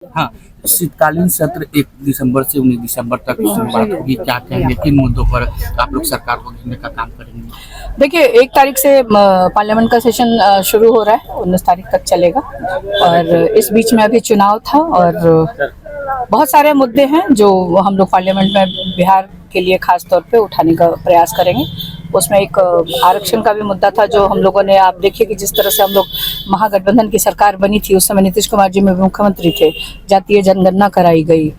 हाँ, शीतकालीन सत्र 1 दिसंबर से 19 दिसंबर तक शुरुआत होगी। क्या कहेंगे, किन मुद्दों पर आप लोग सरकार को घेरने का काम करेंगे? देखिए, 1 तारीख से पार्लियामेंट का सेशन शुरू हो रहा है, 19 तारीख तक चलेगा। और इस बीच में अभी चुनाव था और बहुत सारे मुद्दे हैं जो हम लोग पार्लियामेंट में बिहार के लिए खास तौर पे उठाने का प्रयास करेंगे। उसमें एक आरक्षण का भी मुद्दा था जो हम लोगों ने, आप देखिए कि जिस तरह से हम लोग महागठबंधन की सरकार बनी थी, उस समय नीतीश कुमार जी में मुख्यमंत्री थे, जातीय जनगणना कराई गई,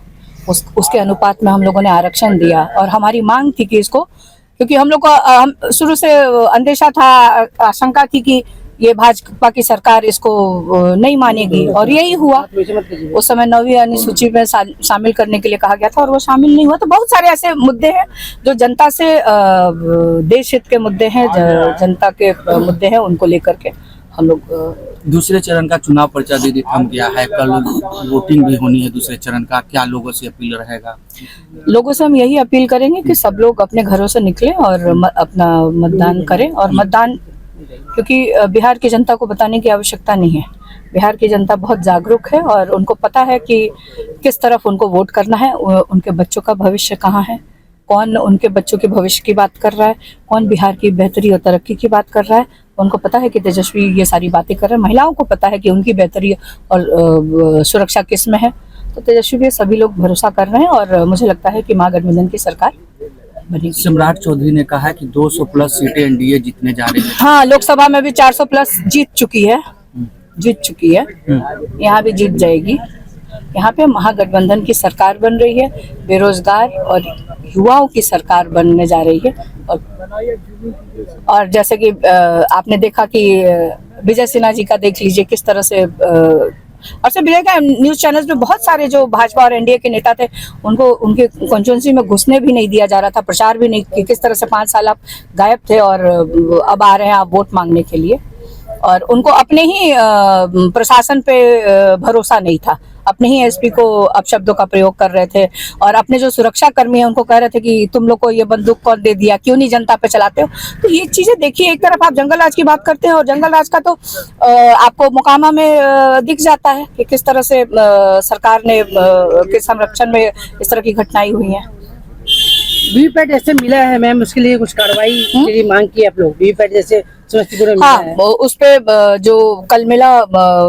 उसके अनुपात में हम लोगों ने आरक्षण दिया। और हमारी मांग थी कि इसको, क्योंकि हम लोग को शुरू से अंदेशा था, आशंका थी कि ये भाजपा की सरकार इसको नहीं मानेगी, और यही हुआ। उस समय 9वीं अनुसूची में शामिल करने के लिए कहा गया था और वो शामिल नहीं हुआ। तो बहुत सारे ऐसे मुद्दे हैं जो जनता से, देश हित के मुद्दे हैं, जनता के मुद्दे हैं, उनको लेकर के हम लोग। दूसरे चरण का चुनाव पर्चा दे थम गया है, कल वोटिंग भी होनी है दूसरे चरण का, क्या लोगों से अपील रहेगा? लोगों से हम यही अपील करेंगे कि सब लोग अपने घरों से निकलें और अपना मतदान करें। और मतदान, क्योंकि बिहार की जनता को बताने की आवश्यकता नहीं है, बिहार की जनता बहुत जागरूक है और उनको पता है कि किस तरफ उनको वोट करना है, उनके बच्चों का भविष्य कहाँ है, कौन उनके बच्चों के भविष्य की बात कर रहा है, कौन बिहार की बेहतरी और तरक्की की बात कर रहा है। उनको पता है कि तेजस्वी ये सारी बातें कर रहे हैं, महिलाओं को पता है कि उनकी बेहतरी और सुरक्षा किस में है। तो तेजस्वी पे सभी लोग भरोसा कर रहे हैं और मुझे लगता है कि महागठबंधन की सरकार बनेगी। सम्राट चौधरी ने कहा है कि 200 प्लस सीटें एनडीए जीतने जा रही है। हाँ, लोकसभा में भी 400 प्लस जीत चुकी है, यहाँ भी जीत जाएगी। यहाँ पे महागठबंधन की सरकार बन रही है, बेरोजगार और युवाओं की सरकार बनने जा रही है। और जैसे कि आपने देखा कि विजय सिन्हा जी का देख लीजिए किस तरह से, और सिर्फ विजय का, न्यूज चैनल्स में बहुत सारे जो भाजपा और एनडीए के नेता थे, उनको उनके कॉन्स्टिट्यूंसी में घुसने भी नहीं दिया जा रहा था, प्रचार भी नहीं, कि किस तरह से 5 साल आप गायब थे और अब आ रहे हैं आप वोट मांगने के लिए। और उनको अपने ही प्रशासन पे भरोसा नहीं था, अपने ही एसपी को अपशब्दों का प्रयोग कर रहे थे और अपने जो सुरक्षा कर्मी हैं उनको कह रहे थे कि तुम लोग को ये बंदूक कौन दे दिया, क्यों नहीं जनता पे चलाते हो। तो ये चीजें देखिए, एक तरफ आप जंगल राज की बात करते हैं और जंगल राज का तो आपको मोकामा में दिख जाता है कि किस तरह से सरकार ने के संरक्षण में इस तरह की घटनाएं हुई हैं। वीवीपैट जैसे मिला है मैम, उसके लिए कुछ कार्रवाई की मांग की आप लोग? वीवीपैट जैसे समस्तीपुर में हाँ, मिला है, उस पे जो कल मिला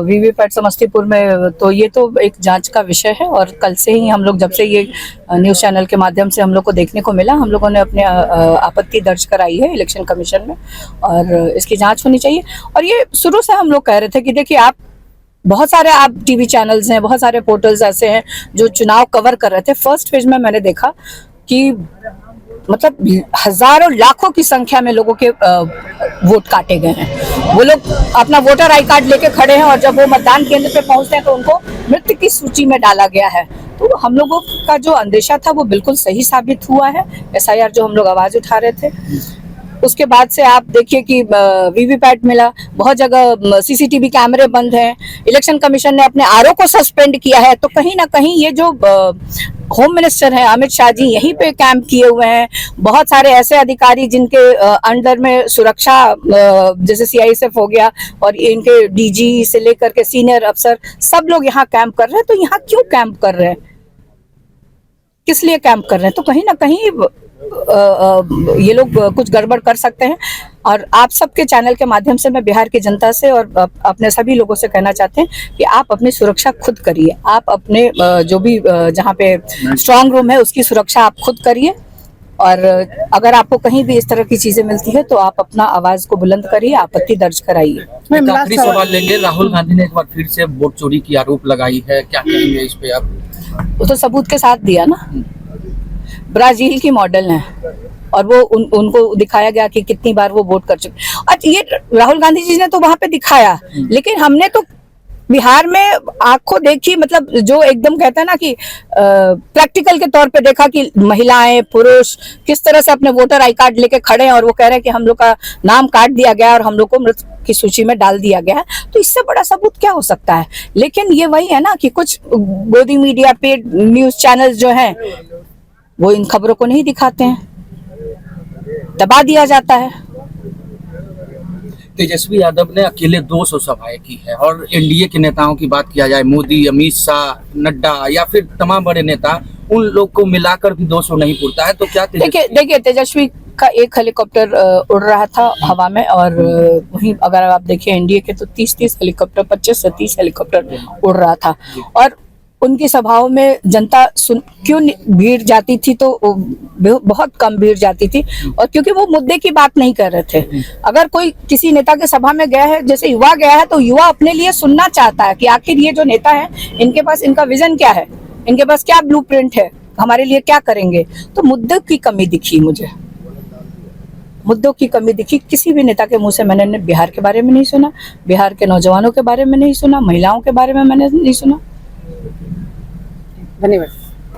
वीवीपैट समस्तीपुर में, तो ये तो एक जांच का विषय है। और कल से ही हम लोग, जब से ये न्यूज चैनल के माध्यम से हम लोग को देखने को मिला, हम लोगों ने अपने आपत्ति दर्ज कराई है इलेक्शन कमीशन में और इसकी जांच होनी चाहिए। और ये शुरू से हम लोग कह रहे थे कि देखिए, आप बहुत सारे आप टीवी चैनल्स हैं, बहुत सारे पोर्टल्स ऐसे हैं जो चुनाव कवर कर रहे थे। फर्स्ट फेज में मैंने देखा कि मतलब हजारों लाखों की संख्या में लोगों के वोट काटे गए हैं। वो लोग अपना वोटर आई कार्ड लेके खड़े हैं और जब वो मतदान केंद्र पे पहुंचते हैं तो उनको मृत की सूची में डाला गया है। तो हम लोगों का जो अंदेशा था वो बिल्कुल सही साबित हुआ है। एसआईआर जो हम लोग आवाज उठा रहे थे, उसके बाद से आप देखिए कि वीवीपैट मिला, बहुत जगह सीसीटीवी कैमरे बंद हैं, इलेक्शन कमीशन ने अपने आरओ को सस्पेंड किया है। तो कहीं ना कहीं ये जो होम मिनिस्टर हैं अमित शाह जी, यहीं पे कैंप किए हुए हैं। बहुत सारे ऐसे अधिकारी जिनके अंडर में सुरक्षा, जैसे सीआईएसएफ हो गया और इनके डीजी से लेकर के सीनियर अफसर, सब लोग यहाँ कैंप कर रहे हैं। तो यहाँ क्यों कैंप कर रहे हैं, किस लिए कैंप कर रहे हैं? तो कहीं ना कहीं ये लोग कुछ गड़बड़ कर सकते हैं। और आप सबके चैनल के माध्यम से मैं बिहार की जनता से और अपने सभी लोगों से कहना चाहते हैं कि आप अपनी सुरक्षा खुद करिए। आप अपने जो भी जहाँ पे स्ट्रांग रूम है उसकी सुरक्षा आप खुद करिए। और अगर आपको कहीं भी इस तरह की चीजें मिलती है तो आप अपना आवाज को बुलंद करिए, आपत्ति दर्ज कराइए। आखिरी सवाल लेंगे, राहुल गांधी ने एक बार फिर से वोट चोरी की आरोप लगाई है, क्या कहेंगे इस पे आप? वो तो सबूत के साथ दिया ना, ब्राजील की मॉडल है और वो उनको दिखाया गया कि कितनी बार वो वोट कर चुके। अच्छा, ये राहुल गांधी जी ने तो वहां पे दिखाया, लेकिन हमने तो बिहार में आंखों देखी, मतलब जो एकदम कहता है ना कि प्रैक्टिकल के तौर पे देखा कि महिलाएं पुरुष किस तरह से अपने वोटर आई कार्ड लेके खड़े हैं और वो कह रहे हैं कि हम लोग का नाम काट दिया गया और हम लोग को मृत की सूची में डाल दिया गया है। तो इससे बड़ा सबूत क्या हो सकता है? लेकिन ये वही है ना कि कुछ गोदी मीडिया पेड न्यूज चैनल जो है वो इन खबरों को नहीं दिखाते हैं, दबा दिया जाता है। तेजस्वी यादव ने अकेले 200 सभाएं की है और एनडीए के नेताओं की बात किया जाए, मोदी, अमित शाह, नड्डा या फिर तमाम बड़े नेता, उन लोग को मिलाकर भी 200 नहीं पुरता है। तो क्या देखिए तेजस्वी का एक हेलीकॉप्टर उड़ रहा था हवा में, और वहीं अगर आप देखिए एनडीए के तो 30 हेलीकॉप्टर, 25 से 30 हेलीकॉप्टर उड़ रहा था। और उनकी सभाओं में जनता क्यों भीड़ जाती थी, तो बहुत कम भीड़ जाती थी, और क्योंकि वो मुद्दे की बात नहीं कर रहे थे। अगर कोई किसी नेता के सभा में गया है, जैसे युवा गया है, तो युवा अपने लिए सुनना चाहता है कि आखिर ये जो नेता है, इनके पास इनका विजन क्या है, इनके पास क्या ब्लूप्रिंट है, हमारे लिए क्या करेंगे। तो मुद्दों की कमी दिखी मुझे, मुद्दों की कमी दिखी। किसी भी नेता के मुंह से मैंने बिहार के बारे में नहीं सुना, बिहार के नौजवानों के बारे में नहीं सुना, महिलाओं के बारे में मैंने नहीं सुना। धन्यवाद।